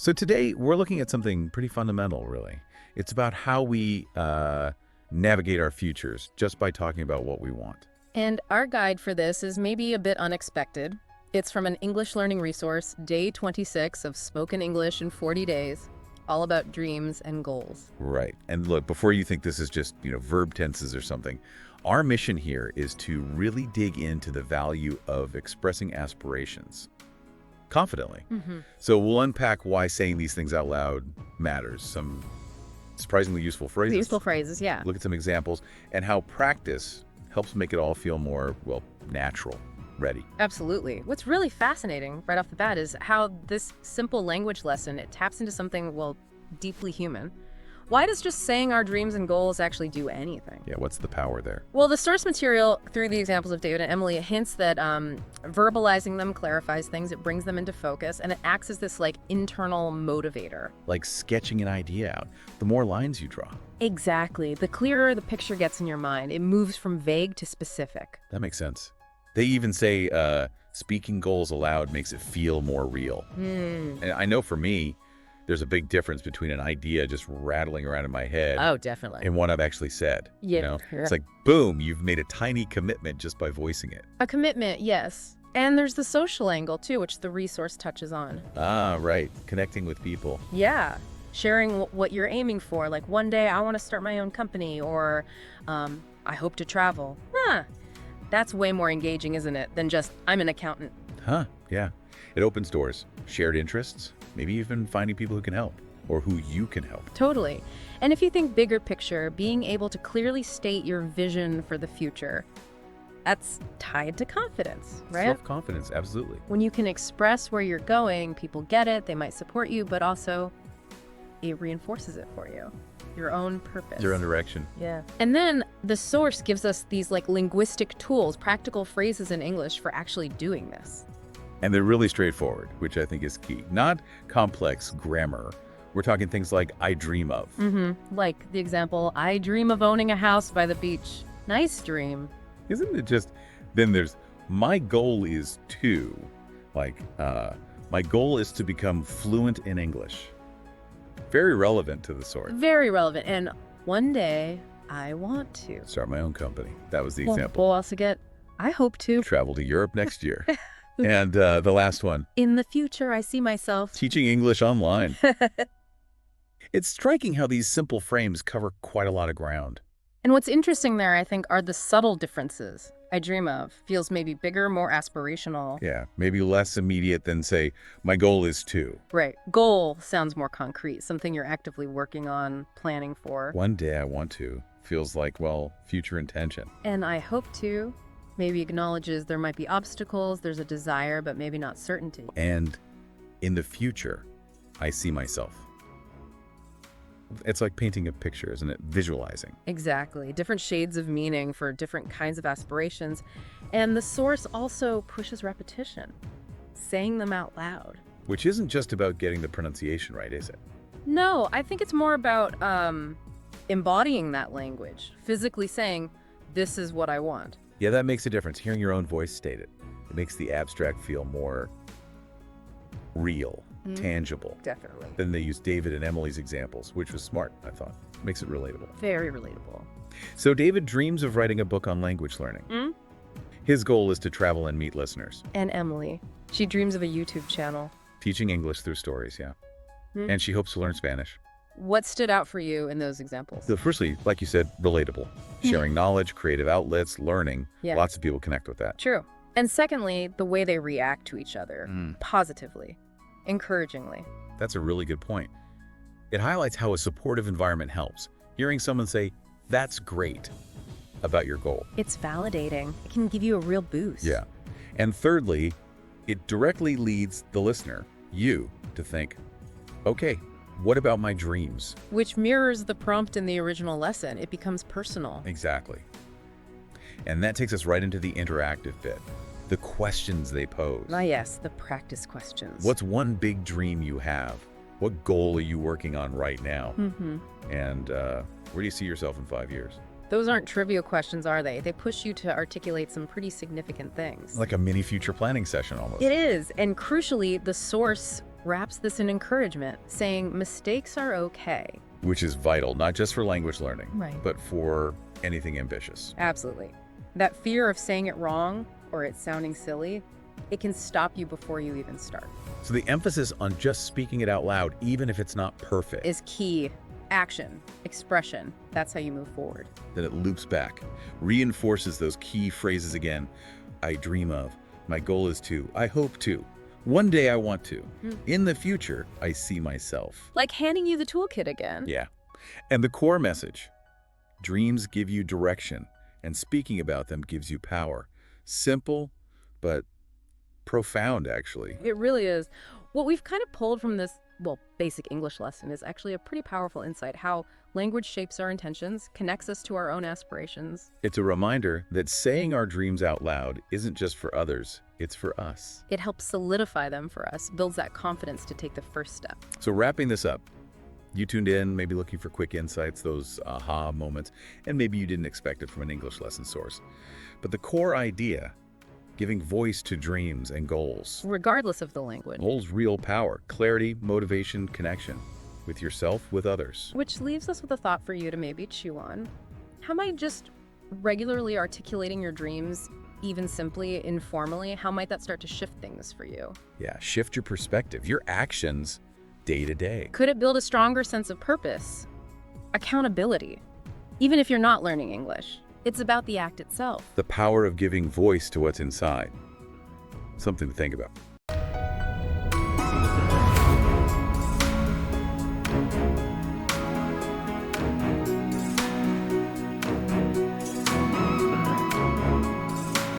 So today we're looking at something pretty fundamental, really. It's about how we navigate our futures just by talking about what we want. And our guide for this is maybe a bit unexpected. It's from an English learning resource, Day 26 of Spoken English in 40 Days, all about dreams and goals. Right. And look, before you think this is just, verb tenses or something, our mission here is to really dig into the value of expressing aspirations confidently. So we'll unpack why saying these things out loud matters. Some surprisingly useful phrases. Useful phrases, yeah. Look at some examples and how practice helps make it all feel more, natural, ready. Absolutely. What's really fascinating right off the bat is how this simple language lesson, it taps into something, deeply human. Why does just saying our dreams and goals actually do anything? Yeah, what's the power there? Well, the source material, through the examples of David and Emily, hints that verbalizing them clarifies things, it brings them into focus, and it acts as this, internal motivator. Like sketching an idea out. The more lines you draw. Exactly. The clearer the picture gets in your mind, it moves from vague to specific. That makes sense. They even say speaking goals aloud makes it feel more real. And I know for me, there's a big difference between an idea just rattling around in my head Oh, definitely. and one I've actually said. Yeah. It's like, boom, you've made a tiny commitment just by voicing it. A commitment, yes. And there's the social angle, too, which the resource touches on. Ah, right. Connecting with people. Yeah. Sharing what you're aiming for. Like, one day I want to start my own company, or I hope to travel. That's way more engaging, isn't it, than just, I'm an accountant. Yeah. It opens doors. Shared interests. Maybe even finding people who can help or who you can help. Totally. And if you think bigger picture, being able to clearly state your vision for the future, that's tied to confidence, right? Self-confidence, absolutely. When you can express where you're going, people get it, they might support you, but also it reinforces it for you. Your own purpose. Your own direction. Yeah. And then the source gives us these linguistic tools, practical phrases in English for actually doing this. And they're really straightforward, which I think is key. Not complex grammar. We're talking things like I dream of. Like the example, I dream of owning a house by the beach. Nice dream. Isn't it just, then there's, my goal is to, my goal is to become fluent in English. Very relevant to the source. Very relevant. And one day I want to. Start my own company. That was the example. We'll also get, I hope to. Travel to Europe next year. And the last one. In the future, I see myself teaching English online. It's striking how these simple frames cover quite a lot of ground. And what's interesting there, I think, are the subtle differences. I dream of feels maybe bigger, more aspirational. Yeah, maybe less immediate than, say, my goal is to. Right. Goal sounds more concrete, something you're actively working on, planning for. One day I want to feels like, future intention. And I hope to maybe acknowledges there might be obstacles, there's a desire, but maybe not certainty. And in the future, I see myself. It's like painting a picture, isn't it? Visualizing. Exactly. Different shades of meaning for different kinds of aspirations. And the source also pushes repetition, saying them out loud. Which isn't just about getting the pronunciation right, is it? No, I think it's more about embodying that language, physically saying, this is what I want. Yeah, that makes a difference. Hearing your own voice stated. It makes the abstract feel more real, tangible. Definitely. Then they use David and Emily's examples, which was smart, I thought. Makes it relatable. Very relatable. So David dreams of writing a book on language learning. His goal is to travel and meet listeners. And Emily, she dreams of a YouTube channel. Teaching English through stories, yeah. And she hopes to learn Spanish. What stood out for you in those examples? So firstly, like you said, relatable. Sharing knowledge, creative outlets, learning. Yeah. Lots of people connect with that. True. And secondly, the way they react to each other, positively, encouragingly. That's a really good point. It highlights how a supportive environment helps. Hearing someone say, that's great, about your goal. It's validating. It can give you a real boost. Yeah. And thirdly, it directly leads the listener, you, to think, okay, what about my dreams? Which mirrors the prompt in the original lesson. It becomes personal. Exactly. And that takes us right into the interactive bit, the questions they pose. Ah, yes, the practice questions. What's one big dream you have? What goal are you working on right now? And where do you see yourself in 5 years? Those aren't trivial questions, are they? They push you to articulate some pretty significant things. Like a mini future planning session almost. It is. And crucially, the source wraps this in encouragement, saying mistakes are okay. Which is vital, not just for language learning, Right. but for anything ambitious. Absolutely. That fear of saying it wrong or it sounding silly, it can stop you before you even start. So the emphasis on just speaking it out loud, even if it's not perfect, Is key. Action, expression, that's how you move forward. then it loops back, reinforces those key phrases again. I dream of, my goal is to, I hope to, one day I want to, in the future I see myself. Like handing you the toolkit again. Yeah. And the core message, dreams give you direction, and speaking about them gives you power. Simple, but profound, actually. It really is. What we've kind of pulled from this, basic English lesson is actually a pretty powerful insight, how language shapes our intentions, connects us to our own aspirations. It's a reminder that saying our dreams out loud isn't just for others, it's for us. It helps solidify them for us, builds that confidence to take the first step. So wrapping this up, you tuned in, maybe looking for quick insights, those aha moments, and maybe you didn't expect it from an English lesson source. But the core idea, giving voice to dreams and goals, Regardless of the language. holds real power, clarity, motivation, connection with yourself, with others. Which leaves us with a thought for you to maybe chew on. How might just regularly articulating your dreams, even simply, informally, how might that start to shift things for you? Yeah, shift your perspective, your actions day to day. Could it build a stronger sense of purpose? Accountability? Even if you're not learning English, it's about the act itself. The power of giving voice to what's inside. Something to think about.